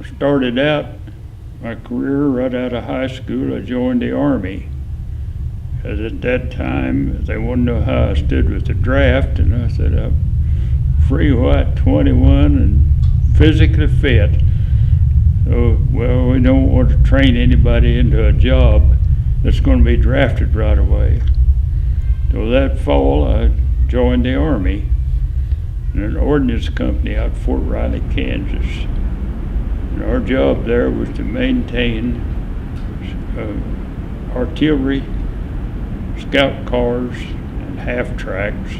I started out my career right out of high school. I joined the Army. Because at that time, they wanted to know how I stood with the draft, and I said, I'm free white, 21, and physically fit. So, well, we don't want to train anybody into a job that's going to be drafted right away. So that fall, I joined the Army in an ordnance company out Fort Riley, Kansas. And our job there was to maintain artillery, scout cars, and half tracks.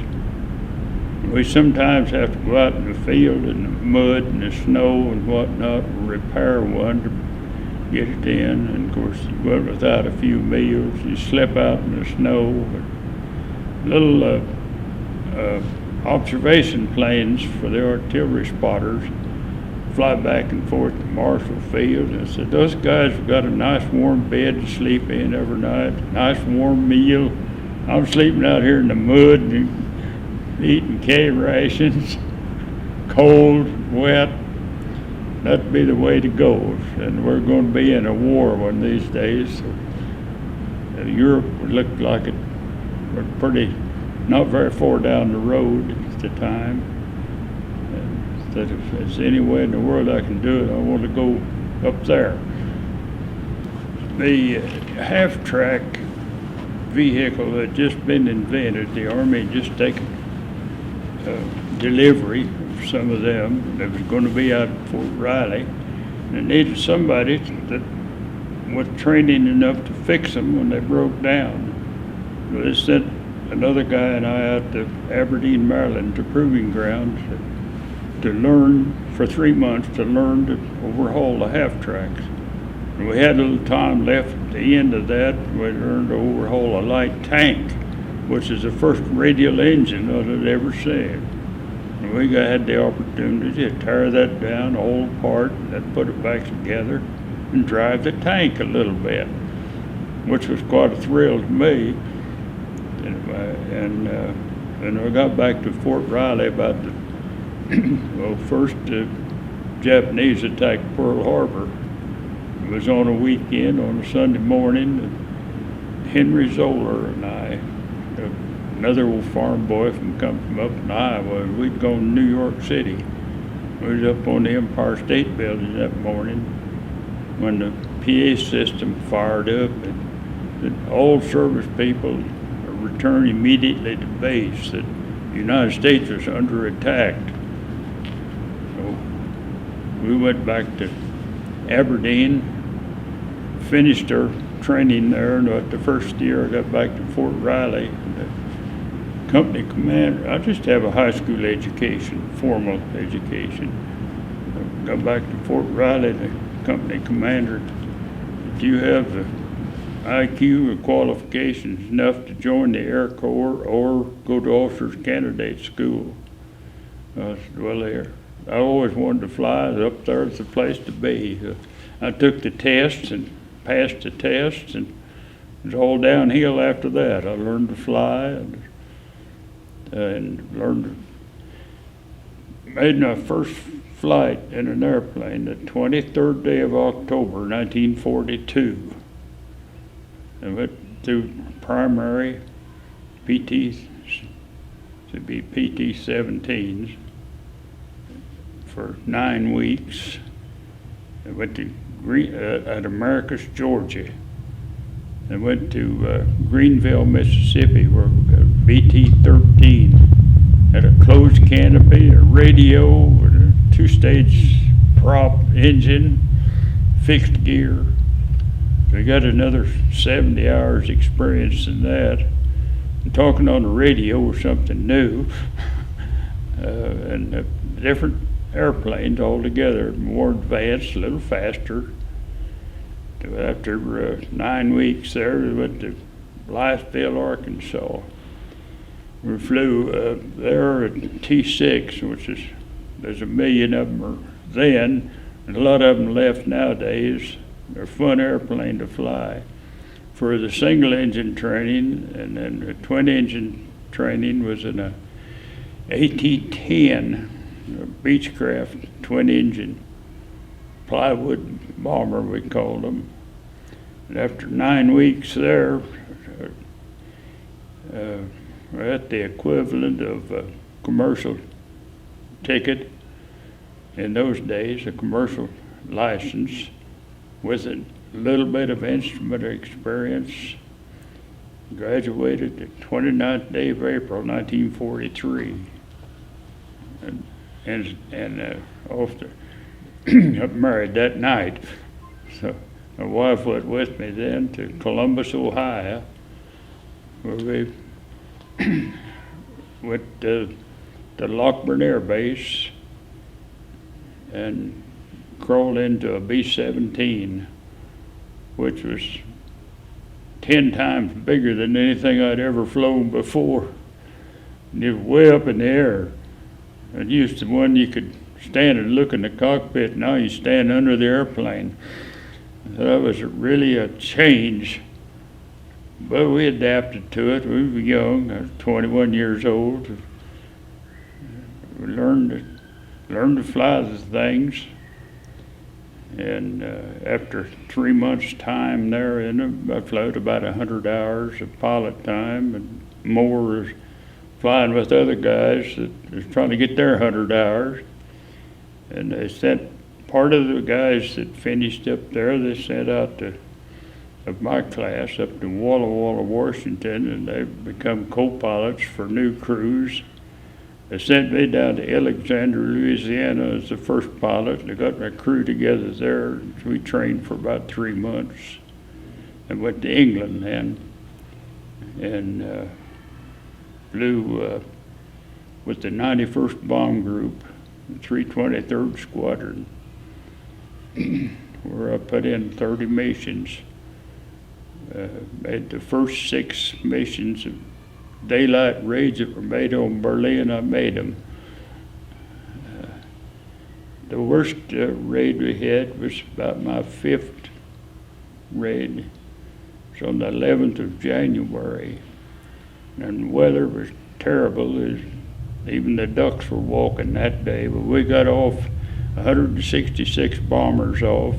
We sometimes have to go out in the field in the mud and the snow and whatnot and repair one to get it in. And of course, you went without a few meals. You slept out in the snow. Little observation planes for the artillery spotters fly back and forth to Marshall Field. And I said, those guys have got a nice warm bed to sleep in every night, nice warm meal. I'm sleeping out here in the mud and eating K rations, cold, wet. That'd be the way to go. And we're going to be in a war one of these days. So, Europe would look like it was pretty, not very far down the road at the time. And that if there's any way in the world I can do it, I want to go up there. The half-track vehicle had just been invented. The Army had just taken delivery of some of them that was going to be out at Fort Riley, and it needed somebody that was training enough to fix them when they broke down. So they sent another guy and I out to Aberdeen, Maryland, to proving grounds to learn for 3 months to learn to overhaul the half tracks. And we had a little time left at the end of that. We learned to overhaul a light tank, which is the first radial engine that I'd ever seen. And we had the opportunity to tear that down, all apart, and then put it back together and drive the tank a little bit, which was quite a thrill to me. And I got back to Fort Riley about the first Japanese attacked Pearl Harbor. It was on a weekend, on a Sunday morning. Henry Zoller and I, another old farm boy come from up in Iowa, we'd gone to New York City. We was up on the Empire State Building that morning when the PA system fired up, and all service people returned immediately to base, that the United States was under attack. So we went back to Aberdeen, finished our training there, and the first year I got back to Fort Riley. The company commander, I just have a high school education, formal education. I got back to Fort Riley, the company commander, do you have the IQ or qualifications enough to join the Air Corps or go to Officers Candidate School? I said, well, there. I always wanted to fly. Up there, it's the place to be. I took the tests and passed the tests, and it was all downhill after that. I learned to fly and made my first flight in an airplane the 23rd day of October, 1942. I went through primary PT-17s for 9 weeks. I went to at Americus, Georgia. I went to Greenville, Mississippi, where we got BT-13. Had a closed canopy, a radio, and a 2-stage prop engine, fixed gear. So I got another 70 hours experience in that. And talking on the radio was something new, and different airplanes altogether, more advanced, a little faster. After 9 weeks there, we went to Blytheville, Arkansas. We flew there at T-6, which is, there's a million of them then, and a lot of them left nowadays. They're a fun airplane to fly. For the single engine training, and then the twin engine training was in a AT-10, a Beechcraft twin engine plywood bomber, we called them. And after 9 weeks there, we're at the equivalent of a commercial ticket in those days, a commercial license with a little bit of instrument experience. Graduated the 29th day of April, 1943. And off to got married that night. So my wife went with me then to Columbus, Ohio, where we went to Lockburn Air Base and crawled into a B-17, which was 10 times bigger than anything I'd ever flown before. And it was way up in the air. And used to one you could stand and look in the cockpit. Now you stand under the airplane. So that was really a change. But we adapted to it. We were young. I was 21 years old. We learned to fly the things. And after 3 months' time there in it, I float about 100 hours of pilot time, and more is flying with other guys that was trying to get their 100 hours. And they sent part of the guys that finished up there, they sent out of my class up to Walla Walla, Washington, and they've become co-pilots for new crews. They sent me down to Alexandria, Louisiana as the first pilot. They got my crew together there. We trained for about 3 months and went to England then and flew with the 91st Bomb Group, the 323rd Squadron, where I put in 30 missions. Made the first 6 missions of daylight raids that were made on Berlin. I made them. The worst raid we had was about my 5th raid. It was on the 11th of January. And the weather was terrible. Even the ducks were walking that day. But we got off 166 bombers off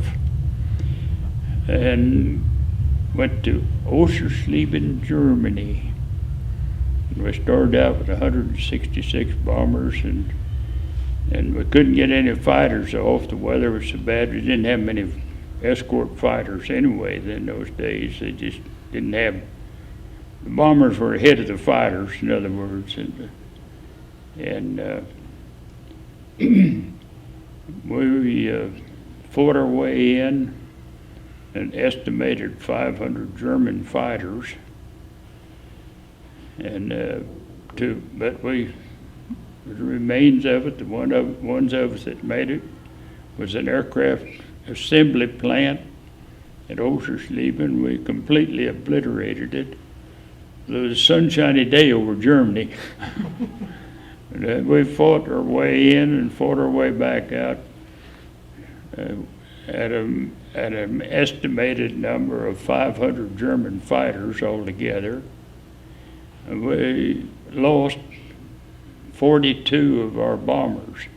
and went to Oschersleben, Germany. We started out with 166 bombers, and we couldn't get any fighters off. The weather was so bad. We didn't have many escort fighters anyway in those days. They just didn't have. The bombers were ahead of the fighters, in other words, and we fought our way in, an estimated 500 German fighters. And but the remains of it, the ones of us that made it, was an aircraft assembly plant at Oschersleben. We completely obliterated it. It was a sunshiny day over Germany. We fought our way in and fought our way back out at an estimated number of 500 German fighters altogether. We lost 42 of our bombers,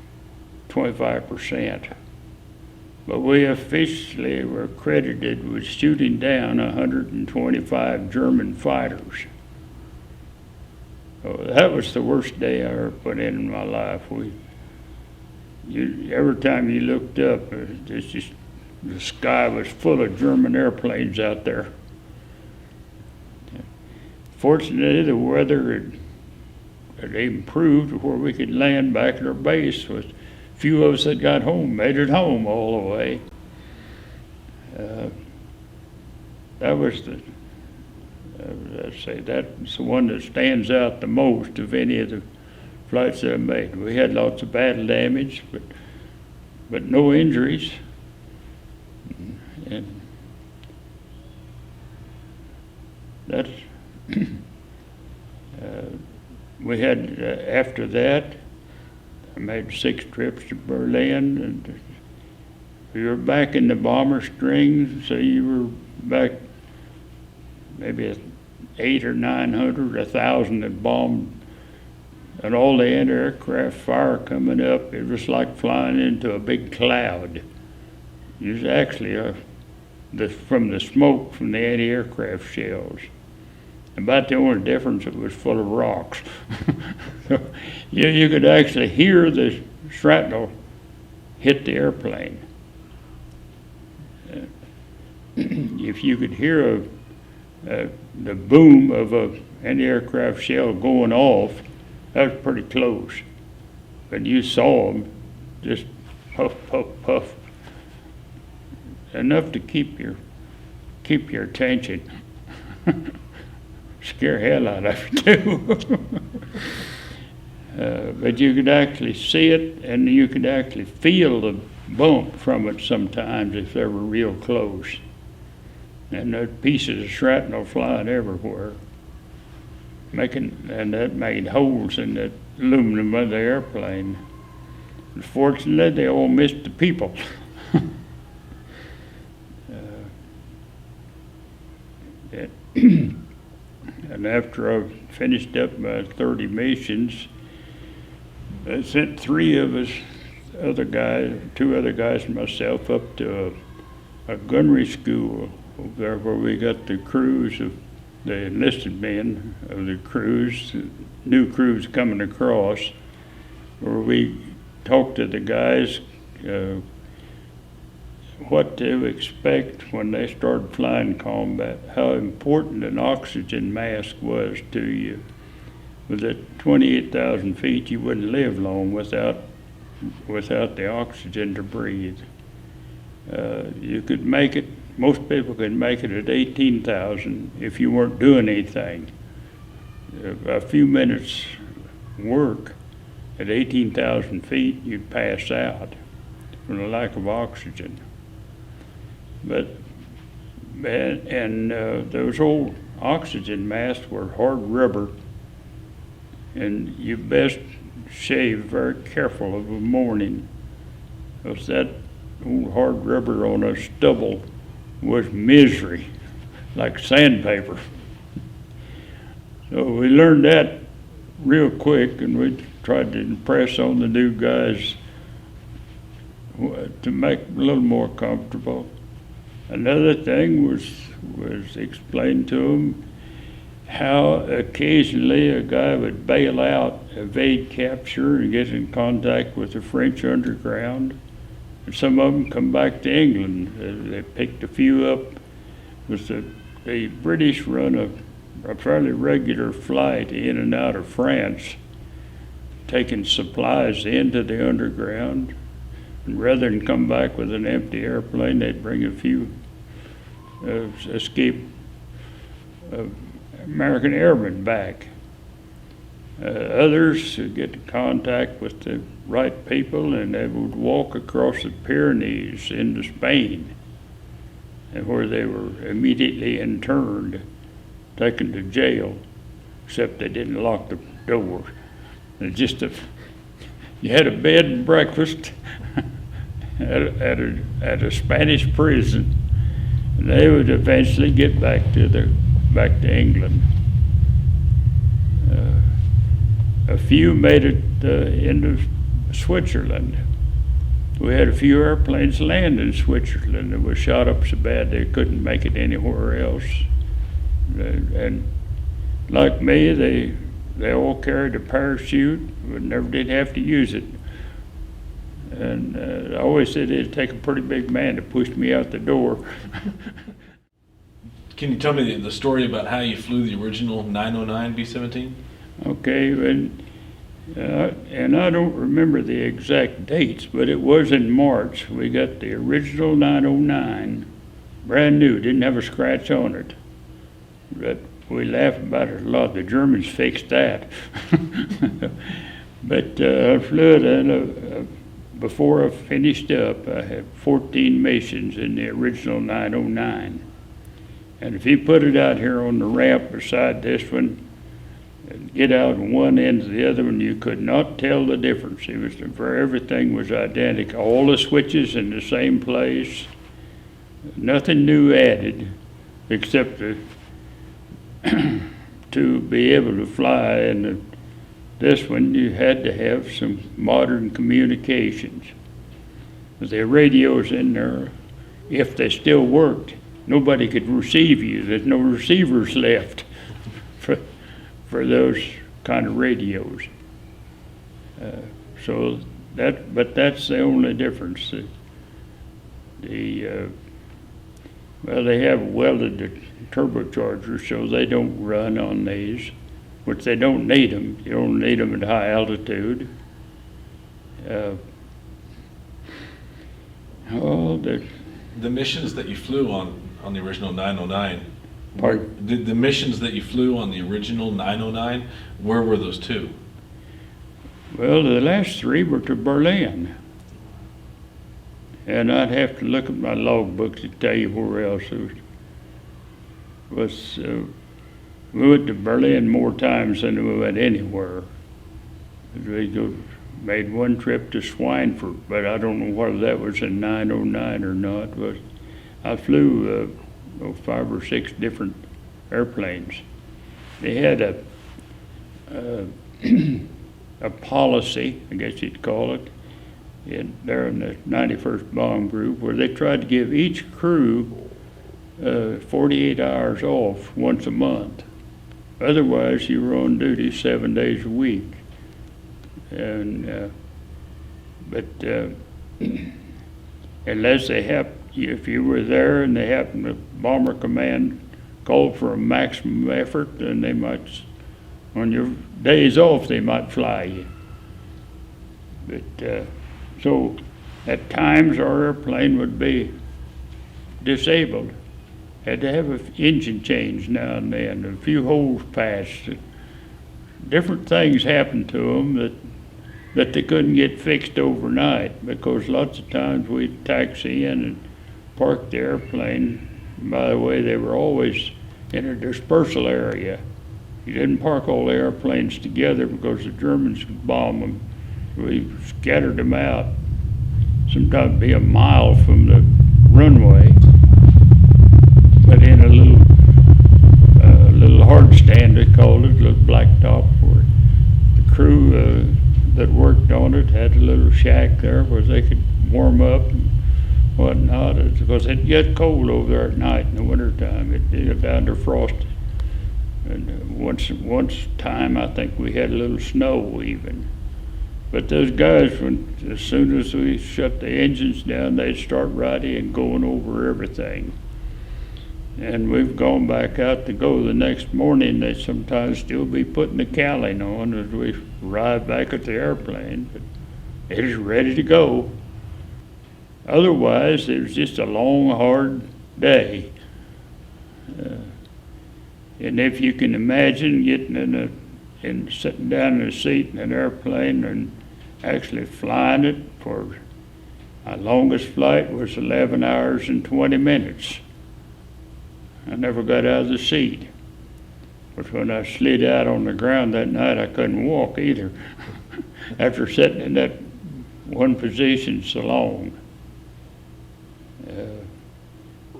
25%. But we officially were credited with shooting down 125 German fighters. So that was the worst day I ever put in my life. Every time you looked up, it's just, the sky was full of German airplanes out there. Fortunately, the weather had improved to where we could land back at our base. With a few of us that got home, made it home all the way. That was I'd say that's the one that stands out the most of any of the flights that I made. We had lots of battle damage, but no injuries. And that's we had after that I made 6 trips to Berlin, and we were back in the bomber string, so you were back maybe 800 or 900, 1,000 had bombed, and all the anti-aircraft fire coming up, it was like flying into a big cloud. is actually from the smoke from the anti-aircraft shells. About the only difference, it was full of rocks. So you could actually hear the shrapnel hit the airplane. If you could hear the boom of an anti-aircraft shell going off, that was pretty close. But you saw them just puff, puff, puff, enough to keep your attention. Scare hell out of you too. But you could actually see it, and you could actually feel the bump from it sometimes if they were real close. And there pieces of shrapnel flying everywhere, and that made holes in the aluminum of the airplane. Unfortunately, they all missed the people. And after I finished up my 30 missions, I sent three of us, two other guys and myself, up to a gunnery school over there where we got the crews of the enlisted men of the crews, new crews coming across, where we talked to the guys what to expect when they started flying combat, how important an oxygen mask was to you. With at 28,000 feet, you wouldn't live long without the oxygen to breathe. You could make it, most people could make it at 18,000 if you weren't doing anything. A few minutes work at 18,000 feet, you'd pass out from the lack of oxygen. Those old oxygen masks were hard rubber, and you best shave very careful of a morning, because that old hard rubber on a stubble was misery, like sandpaper. So we learned that real quick, and we tried to impress on the new guys to make them a little more comfortable. Another thing was explained to them how occasionally a guy would bail out, evade capture, and get in contact with the French underground. And some of them come back to England. They picked a few up. The British run a fairly regular flight in and out of France, taking supplies into the underground. And rather than come back with an empty airplane, they'd bring a few escaped American airmen back. Others would get in contact with the right people, and they would walk across the Pyrenees into Spain, and where they were immediately interned, taken to jail, except they didn't lock the door. You had a bed and breakfast at a Spanish prison, and they would eventually get back to England. A few made it into Switzerland. We had a few airplanes land in Switzerland that was shot up so bad they couldn't make it anywhere else. And like me, they all carried a parachute, but never did have to use it. And I always said it'd take a pretty big man to push me out the door. Can you tell me the story about how you flew the original 909 B-17? Okay, and I don't remember the exact dates, but it was in March. We got the original 909, brand new, didn't have a scratch on it. But we laughed about it a lot. The Germans fixed that. But I flew it, and before I finished up, I had 14 missions in the original 909. And if you put it out here on the ramp beside this one, and get out on one end to the other one, you could not tell the difference. Everything was identical. All the switches in the same place. Nothing new added, except to be able to fly. And this one, you had to have some modern communications. The radios in there if they still worked, nobody could receive you. There's no receivers left for those kind of radios. So but that's the only difference. Well, they have welded turbochargers, so they don't run on these, which they don't need them. You don't need them at high altitude. The missions that you flew on the original 909. Pardon? The missions that you flew on the original 909, where were those two? Well, the last three were to Berlin. And I'd have to look at my logbook to tell you where else it was. We went to Berlin more times than we went anywhere. We made one trip to Schweinfurt, but I don't know whether that was in 909 or not. But I flew 5 or 6 different airplanes. They had a policy, I guess you'd call it, there in the 91st Bomb Group, where they tried to give each crew 48 hours off once a month. Otherwise, you were on duty 7 days a week. And but unless if you were there and they happened to Bomber Command called for a maximum effort, then they might, on your days off, they might fly you. But so at times our airplane would be disabled. Had to have an engine change now and then, a few holes patched. Different things happened to them that they couldn't get fixed overnight, because lots of times we'd taxi in and park the airplane. By the way, they were always in a dispersal area. You didn't park all the airplanes together because the Germans could bomb them. We scattered them out, sometimes be a mile from the runway, but in a little hard stand, they called it, a little black top, where the crew that worked on it had a little shack there where they could warm up and whatnot, because it get cold over there at night in the wintertime. It got down to frost. And once time, I think we had a little snow even. But those guys, as soon as we shut the engines down, they'd start riding and going over everything. And we've gone back out to go the next morning. They'd sometimes still be putting the cowling on as we arrive back at the airplane. But it is ready to go. Otherwise, it was just a long, hard day. And if you can imagine getting and sitting down in a seat in an airplane and actually flying it for my longest flight was 11 hours and 20 minutes. I never got out of the seat. But when I slid out on the ground that night, I couldn't walk either after sitting in that one position so long.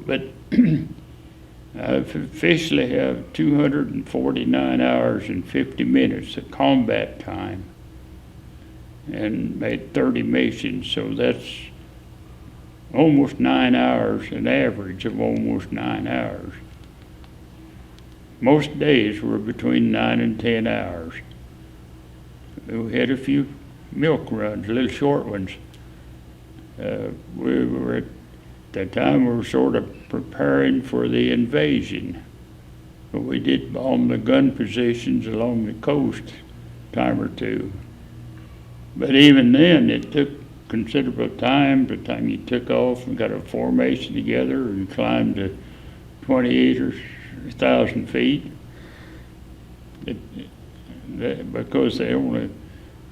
But I officially have 249 hours and 50 minutes of combat time and made 30 missions, so that's almost 9 hours, an average of almost 9 hours. Most days were between 9 and 10 hours. We had a few milk runs, little short ones. We were at that time we were sort of preparing for the invasion. But we did bomb the gun positions along the coast a time or two. But even then, it took considerable time by the time you took off and got a formation together and climbed to 28,000 feet. Because they only,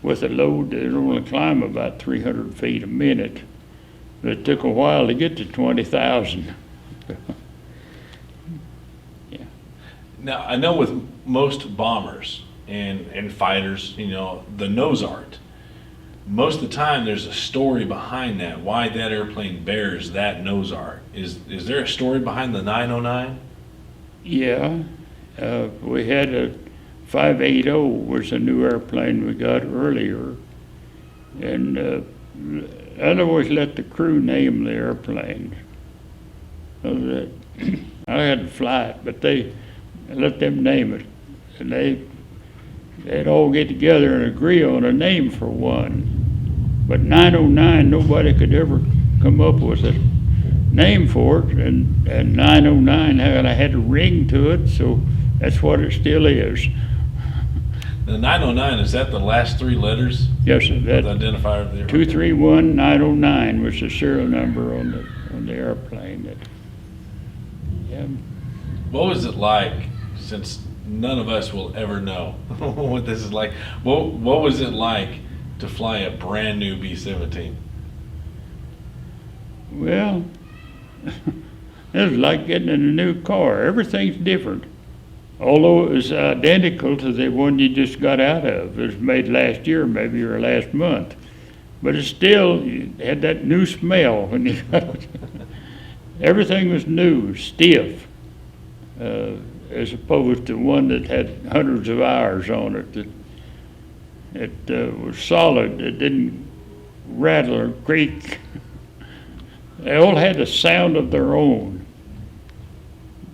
with a load, they only climb about 300 feet a minute. But it took a while to get to 20,000. Yeah. Now, I know with most bombers and fighters, the nose art, most of the time there's a story behind that, why that airplane bears that nose art. Is there a story behind the 909? Yeah. We had a 580 was a new airplane we got earlier. And I'd always let the crew name the airplane. that I had to fly it, but they let them name it, and they'd all get together and agree on a name for one. But 909, nobody could ever come up with a name for it, and 909 had a ring to it, so that's what it still is. The 909, is that the last three letters? Yes, sir. That The identifier there. 231909 was the serial number on the airplane. Yeah. What was it like, since none of us will ever know what this is like, what was it like to fly a brand new B-17? Well, it was like getting in a new car. Everything's different. Although it was identical to the one you just got out of. It was made last year, maybe, or last month. But it still had that new smell when you got it. Everything was new, stiff, as opposed to one that had hundreds of hours on it. It was solid. It didn't rattle or creak. They all had a sound of their own.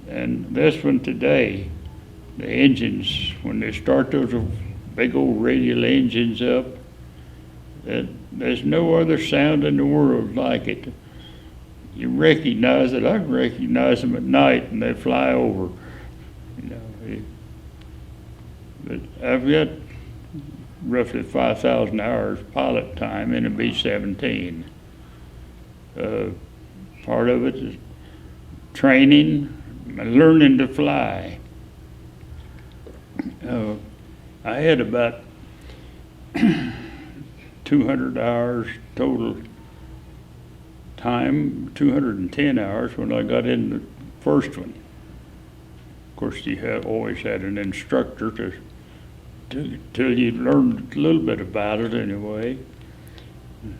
And this one today, the engines, when they start those big old radial engines up, there's no other sound in the world like it. You recognize it. I can recognize them at night when they fly over. But I've got roughly 5,000 hours pilot time in a B-17. Part of it is training, learning to fly. I had about 200 hours total time, 210 hours when I got in the first one. Of course, you always had an instructor till you learned a little bit about it anyway.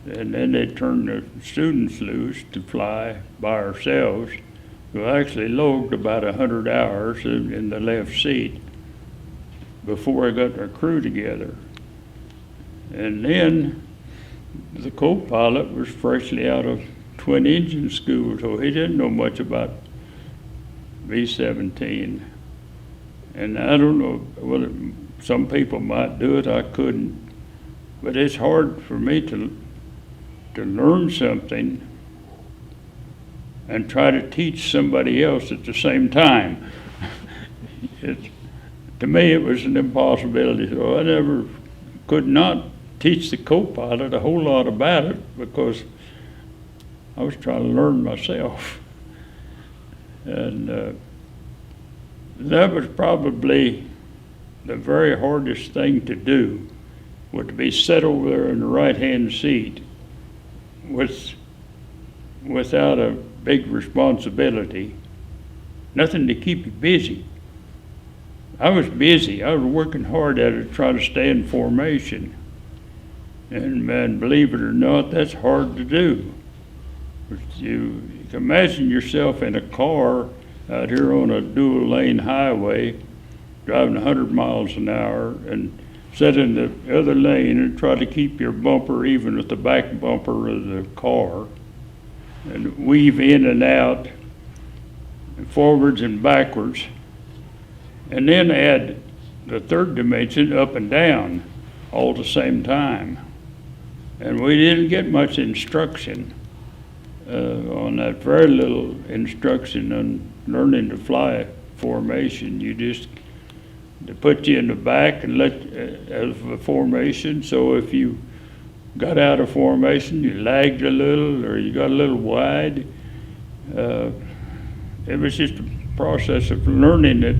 And then they turned the students loose to fly by ourselves. We actually logged about 100 hours in the left seat before I got our crew together. And then the co-pilot was freshly out of twin engine school, so he didn't know much about B-17. And I don't know whether some people might do it, I couldn't. But it's hard for me to learn something and try to teach somebody else at the same time. To me, it was an impossibility. So I could not teach the co-pilot a whole lot about it because I was trying to learn myself. And that was probably the very hardest thing to do, was to be set over there in the right-hand seat without a big responsibility, nothing to keep you busy. I was busy. I was working hard at it, trying to stay in formation. And man, believe it or not, that's hard to do. You can imagine yourself in a car out here on a dual-lane highway, driving 100 miles an hour, and sit in the other lane and try to keep your bumper even with the back bumper of the car, and weave in and out, and forwards and backwards, and then add the third dimension up and down all at the same time. And we didn't get much instruction on that, very little instruction on learning to fly formation. They put you in the back and of a formation, so if you got out of formation, you lagged a little or you got a little wide. It was just a process of learning it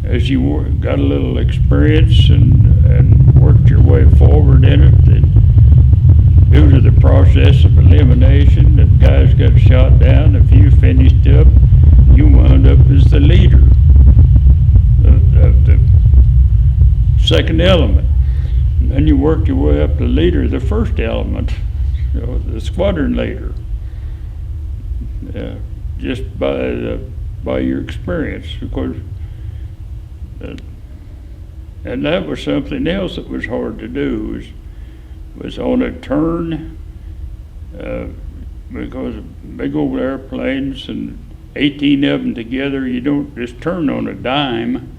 as you got a little experience and worked your way forward in it. And due to the process of elimination, if guys got shot down, if you finished up, you wound up as the leader of the second element. And then you work your way up to leader of the first element, the squadron leader, just by your experience, because and that was something else that was hard to do, was on a turn, because of big old airplanes, and 18 of them together. You don't just turn on a dime.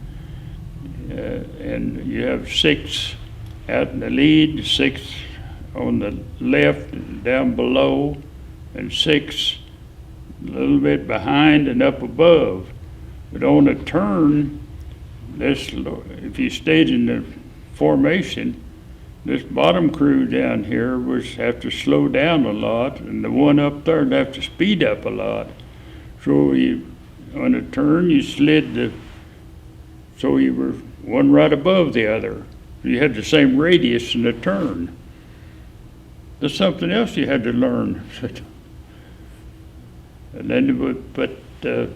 And you have 6 out in the lead, 6 on the left and down below, and 6 a little bit behind and up above. But on a turn, if you stayed in the formation, this bottom crew down here was have to slow down a lot, and the one up there would have to speed up a lot. So on a turn, you slid so you were one right above the other. You had the same radius in the turn. There's something else you had to learn. And then they would put 3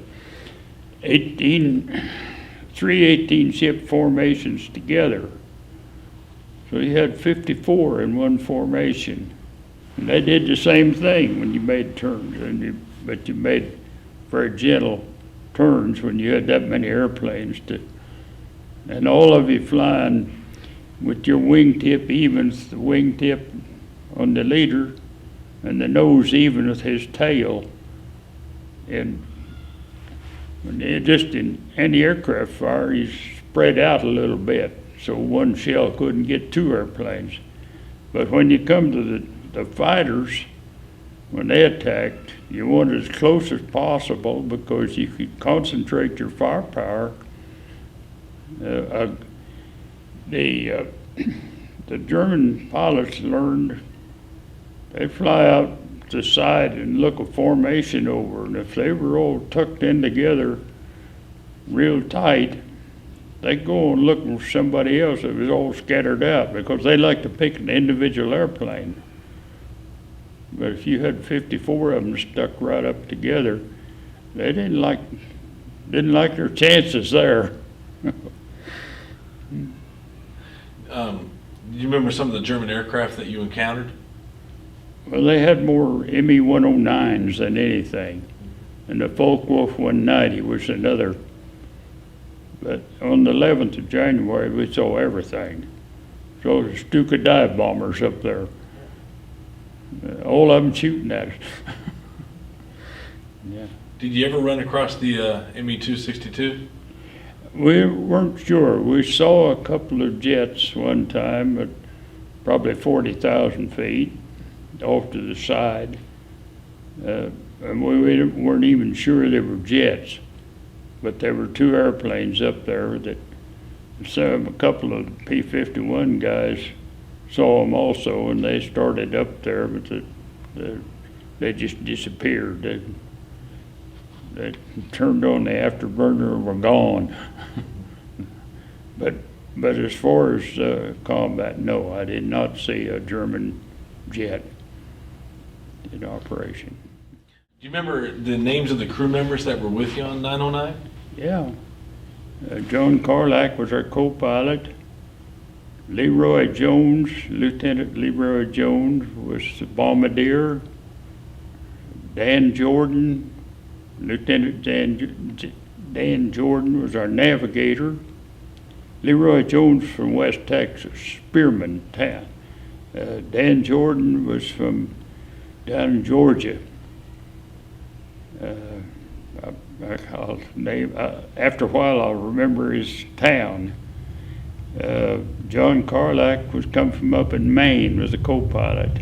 18-ship formations together. So you had 54 in one formation. And they did the same thing when you made turns, but you made very gentle turns when you had that many airplanes and all of you flying with your wingtip evens, the wingtip on the leader, and the nose even with his tail. And just in anti-aircraft fire, you spread out a little bit, so one shell couldn't get 2 airplanes. But when you come to the fighters, when they attacked, you wanted as close as possible because you could concentrate your firepower. The German pilots learned they fly out to the side and look a formation over, and if they were all tucked in together real tight, they'd go and look for somebody else that was all scattered out because they like to pick an individual airplane. But if you had 54 of them stuck right up together, they didn't like their chances there. Do you remember some of the German aircraft that you encountered? Well, they had more Me-109s than anything, and the Focke-Wulf 190 was another. But on the 11th of January, we saw everything. So the Stuka dive bombers up there, all of them shooting at us. Yeah. Did you ever run across the Me-262? We weren't sure. We saw a couple of jets one time at probably 40,000 feet off to the side. And we weren't even sure they were jets, but there were 2 airplanes up there that a couple of P-51 guys saw them also, and they started up there, but they just disappeared. They turned on the afterburner and were gone. But as far as combat, no, I did not see a German jet in operation. Do you remember the names of the crew members that were with you on 909? Yeah. John Carlack was our co-pilot. Leroy Jones, Lieutenant Leroy Jones, was the bombardier. Dan Jordan, Lieutenant Dan Jordan was our navigator. Leroy Jones from West Texas, Spearman town. Dan Jordan was from down in Georgia. I'll name, after a while I'll remember his town. John Carlack was come from up in Maine, was a co-pilot.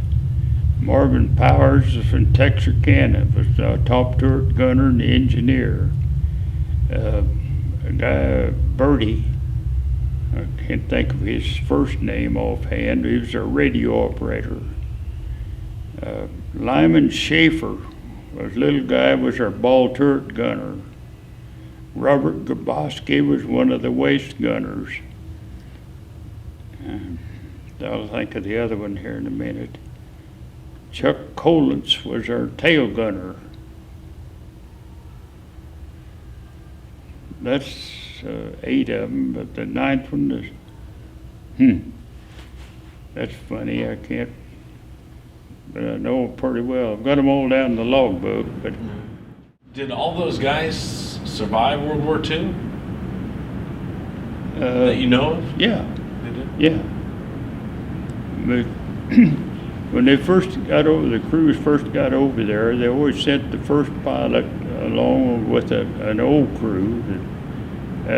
Marvin Powers was from Texarkana, was a top turret gunner and engineer. A guy, Bertie, I can't think of his first name offhand, he was a radio operator. Lyman Schaefer, was a little guy, was our ball turret gunner. Robert Gaboski was one of the waist gunners. I'll think of the other one here in a minute. Chuck Collins was our tail gunner. That's 8 of them, but the 9th one is, that's funny, I can't, but I know pretty well. I've got them all down in the logbook, but. Did all those guys survive World War II? That you know of? Yeah. They did? Yeah. But when they first got over, the crews first got over there, they always sent the first pilot along with an old crew that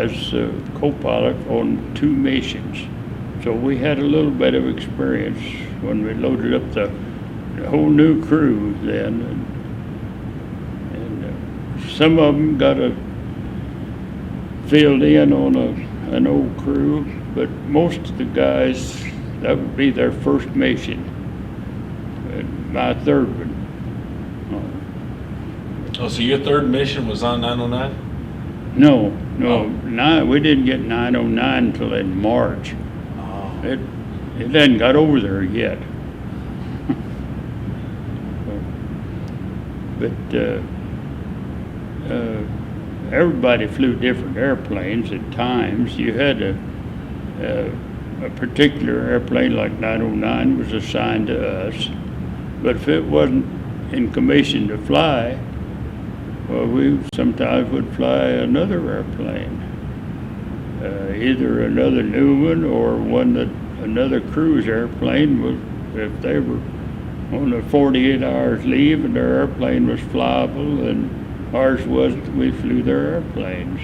as a co-pilot on 2 missions. So we had a little bit of experience when we loaded up the whole new crew then. And some of them got filled in on an old crew, but most of the guys, that would be their first mission. And my third one. Oh, so your third mission was on 909? No, we didn't get 909 until in March. Oh. It hadn't got over there yet. But everybody flew different airplanes at times. You had a particular airplane like 909 was assigned to us, but if it wasn't in commission to fly, well, we sometimes would fly another airplane, either another new one or one that another cruise airplane was, if they were on a 48 hours leave and their airplane was flyable and ours wasn't, we flew their airplanes.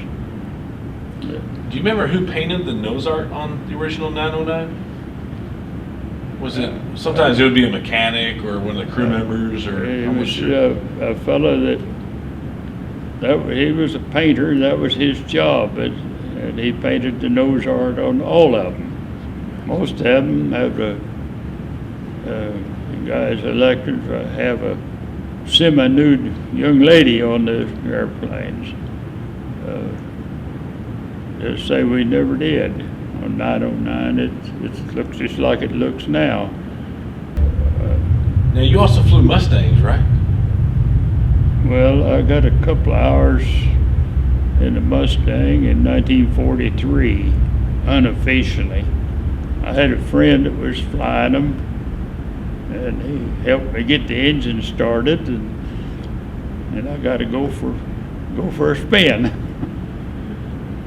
Do you remember who painted the nose art on the original 909? Was it, sometimes it would be a mechanic or one of the crew members, or it was a fellow that he was a painter, and that was his job, and he painted the nose art on all of them. Most of them have the guys elected to have a semi-nude young lady on the airplanes. Just say we never did. On 909, it looks just like it looks now. Now you also flew Mustangs, right? Well, I got a couple of hours in a Mustang in 1943, unofficially. I had a friend that was flying them, and he helped me get the engine started, and I got to go for a spin.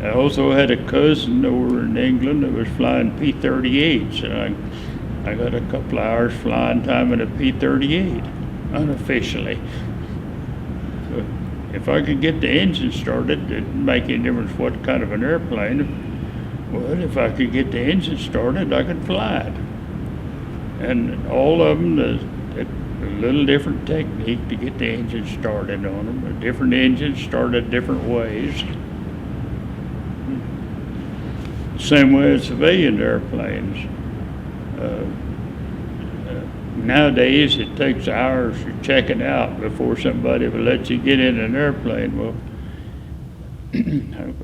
I also had a cousin over in England that was flying P-38s, and I got a couple of hours flying time in a P-38, unofficially. So if I could get the engine started, it didn't make any difference what kind of an airplane. Well, if I could get the engine started, I could fly it. And all of them, a little different technique to get the engine started on them. A different engine started different ways. Same way as civilian airplanes. Nowadays, it takes hours to check it out before somebody will let you get in an airplane. Well,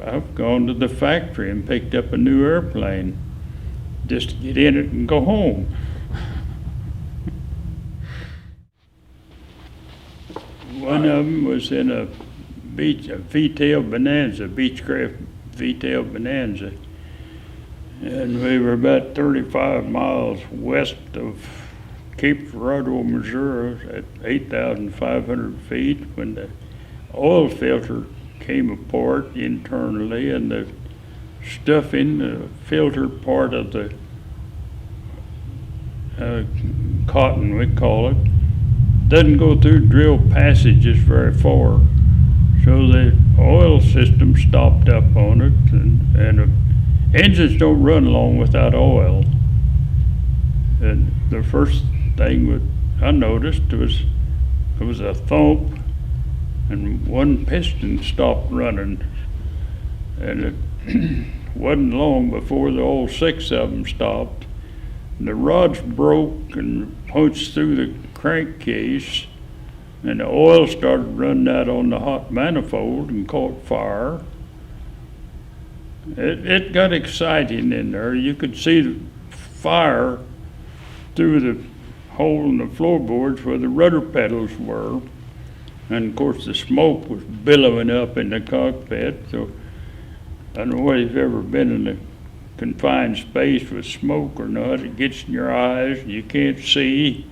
I've gone to the factory and picked up a new airplane just to get in it and go home. One of them was in a V-tail Bonanza, Beechcraft V-tail Bonanza. And we were about 35 miles west of Cape Girardeau, Missouri, at 8,500 feet, when the oil filter came apart internally, and the stuff in the filter part of the cotton, we call it, doesn't go through drill passages very far. So the oil system stopped up on it, and engines don't run long without oil. And the first thing I noticed was there was a thump, and one piston stopped running. And it wasn't long before the whole 6 of them stopped. And the rods broke and punched through the crankcase, and the oil started running out on the hot manifold and caught fire. It got exciting in there. You could see the fire through the hole in the floorboards where the rudder pedals were. And of course the smoke was billowing up in the cockpit. So I don't know if you've ever been in a confined space with smoke or not. It gets in your eyes, you can't see,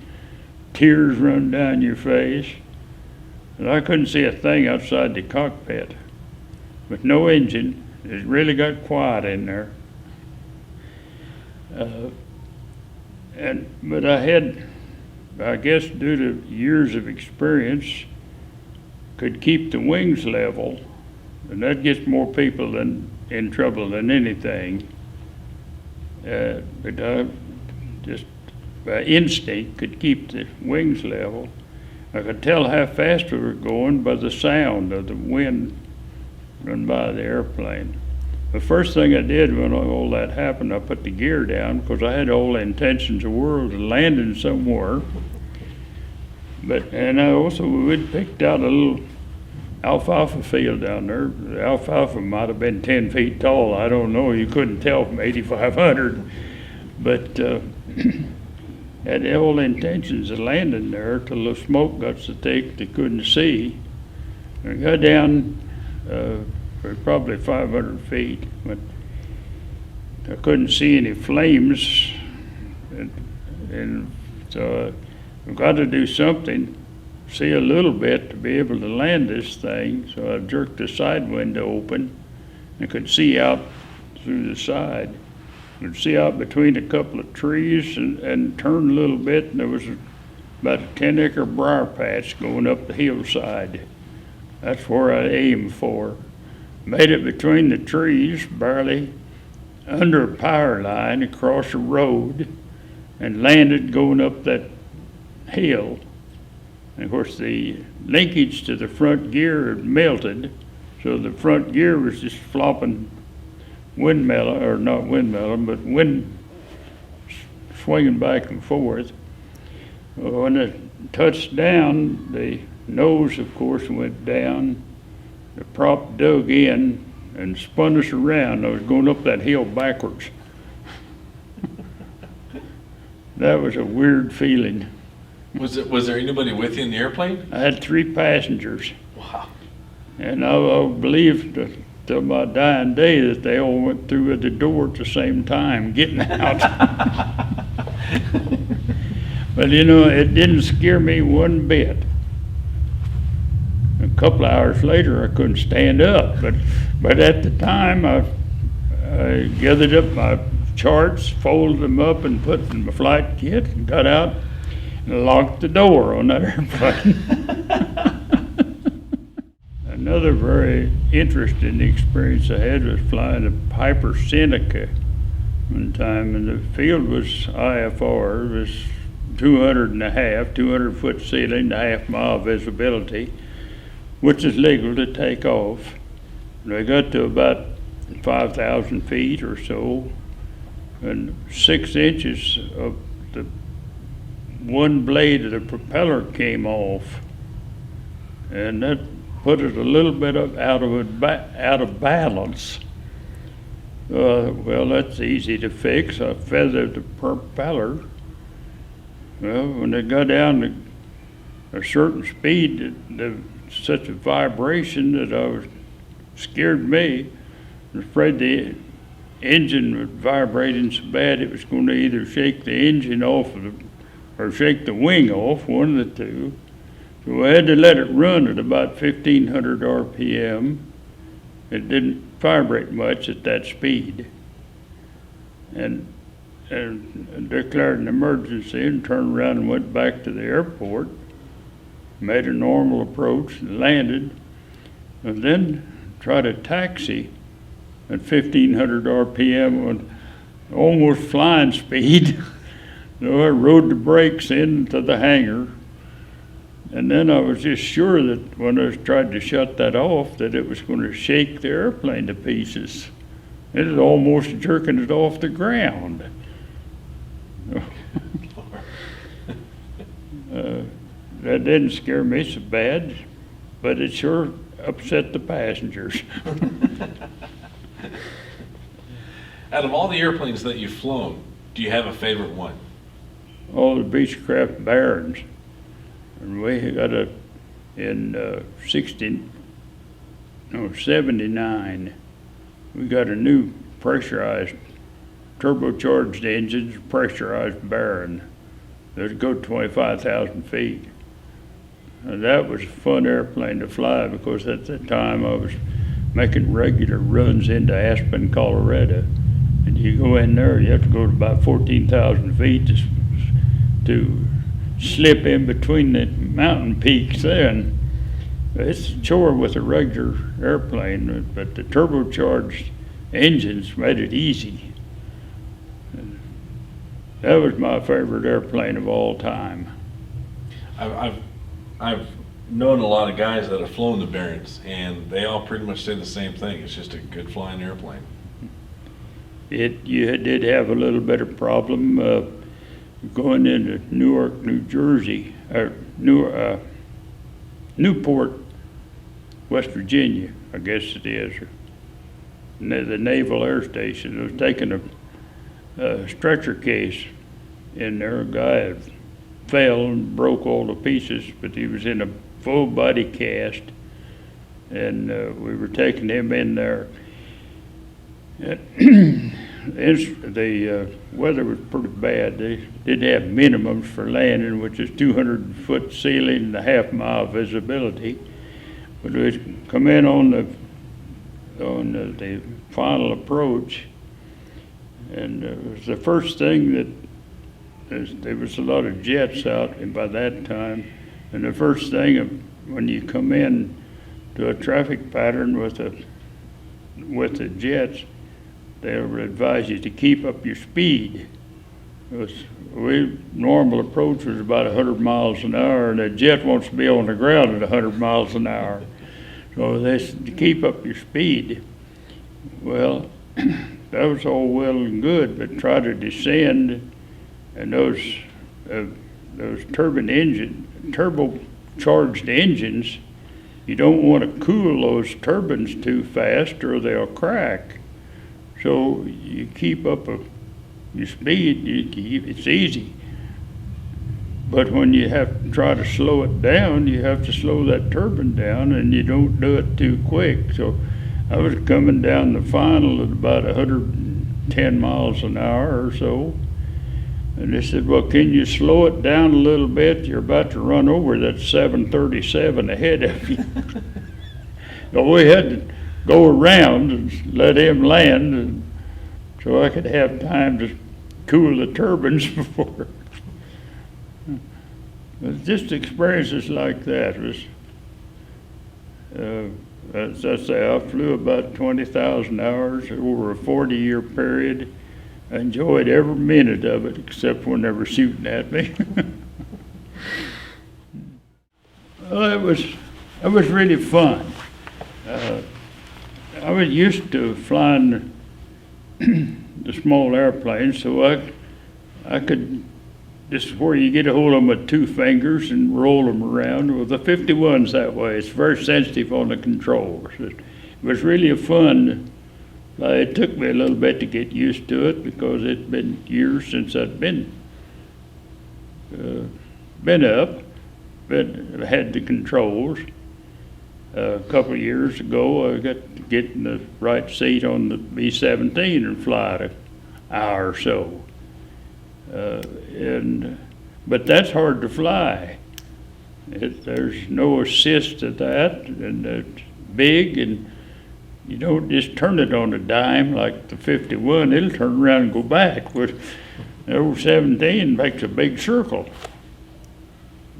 tears run down your face. And I couldn't see a thing outside the cockpit. With no engine, it really got quiet in there. But I had, I guess due to years of experience, could keep the wings level, and that gets more people in trouble than anything. But just by instinct could keep the wings level. I could tell how fast we were going by the sound of the wind run by the airplane. The first thing I did when all that happened, I put the gear down because I had all the intentions of the world of landing somewhere. And we'd picked out a little alfalfa field down there. The alfalfa might have been 10 feet tall. I don't know. You couldn't tell from 8,500. But had all intentions of landing there till the smoke got so thick they couldn't see. I got down for probably 500 feet, but I couldn't see any flames. And so I've got to do something, see a little bit to be able to land this thing. So I jerked the side window open and could see out through the side. I could see out between a couple of trees and turn a little bit, and there was about a 10-acre briar patch going up the hillside. That's where I aimed for. Made it between the trees, barely under a power line across the road, and landed going up that hill. And of course, the linkage to the front gear had melted, so the front gear was just flopping wind swinging back and forth. Well, when it touched down, the nose, of course, went down. The prop dug in and spun us around. I was going up that hill backwards. That was a weird feeling. Was there anybody with you in the airplane? I had 3 passengers. Wow. And I believed till my dying day that they all went through at the door at the same time, getting out. But it didn't scare me one bit. A couple of hours later, I couldn't stand up, but at the time, I gathered up my charts, folded them up, and put in my flight kit, and got out and locked the door on that airplane. Another very interesting experience I had was flying a Piper Seneca one time, and the field was IFR. It was 200 foot ceiling, a half-mile visibility, which is legal to take off. And I got to about 5,000 feet or so, and 6 inches of the one blade of the propeller came off, and that put it a little bit out of balance. Well, that's easy to fix. I feathered the propeller. Well, when it got down to a certain speed, there was such a vibration that scared me. I was afraid the engine was vibrating so bad it was going to either shake the engine off or shake the wing off, one of the two. So I had to let it run at about 1,500 RPM. It didn't vibrate much at that speed. And declared an emergency and turned around and went back to the airport, made a normal approach and landed, and then tried a taxi at 1,500 RPM on almost flying speed. So I rode the brakes into the hangar. And then I was just sure that when I tried to shut that off, that it was going to shake the airplane to pieces. It was almost jerking it off the ground. That didn't scare me so bad, but it sure upset the passengers. Out of all the airplanes that you've flown, do you have a favorite one? All the Beechcraft Barons. And we got in 79, we got a new pressurized, turbocharged engines, pressurized Baron that would go 25,000 feet. And that was a fun airplane to fly because at that time I was making regular runs into Aspen, Colorado. And you go in there, you have to go to about 14,000 feet to slip in between the mountain peaks there. It's a chore with a regular airplane, but the turbocharged engines made it easy. That was my favorite airplane of all time. I've known a lot of guys that have flown the Barents, and they all pretty much say the same thing. It's just a good flying airplane. You did have a little bit of problem going into Newark, New Jersey, or Newport, West Virginia, I guess it is, the Naval Air Station. It was taking a stretcher case in there. A guy had fell and broke all the pieces, but he was in a full body cast, and we were taking him in there. The weather was pretty bad. They did have minimums for landing, which is 200-foot ceiling and a half-mile visibility. But we come in on the final approach, and it was the first thing that there was a lot of jets out by that time, and the first thing when you come in to a traffic pattern with the jets, they would advise you to keep up your speed. Normal approach was about 100 miles an hour, and a jet wants to be on the ground at 100 miles an hour. So they said to keep up your speed. Well, that was all well and good, but try to descend, and those turbocharged engines, you don't want to cool those turbines too fast or they'll crack. So you keep up your speed, it's easy. But when you have to try to slow it down, you have to slow that turbine down, and you don't do it too quick. So I was coming down the final at about 110 miles an hour or so. And they said, well, can you slow it down a little bit? You're about to run over that 737 ahead of you. So we had to go around and let him land, and so I could have time to cool the turbines before. Just experiences like that was, as I say, I flew about 20,000 hours over a 40-year period. I enjoyed every minute of it, except when they were shooting at me. Well, it was really fun. I was used to flying the small airplanes, so I could. This is where you get a hold of them with two fingers and roll them around. Well, the 51's that way. It's very sensitive on the controls. It was really fun. It took me a little bit to get used to it because it'd been years since I'd been up, but had the controls. A couple of years ago, I got to get in the right seat on the B-17 and fly it an hour or so. But that's hard to fly. There's no assist to that, and it's big, and you don't just turn it on a dime like the 51. It'll turn around and go back. But the old 17 makes a big circle.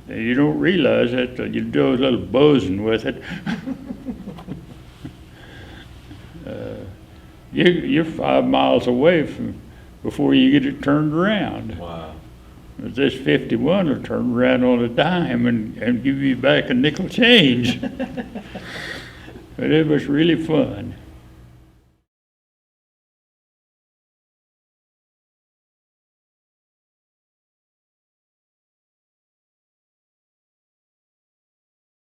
And you don't realize that till you do a little buzzing with it. You're 5 miles away before you get it turned around. Wow. But this 51 will turn around on a dime and give you back a nickel change. But it was really fun.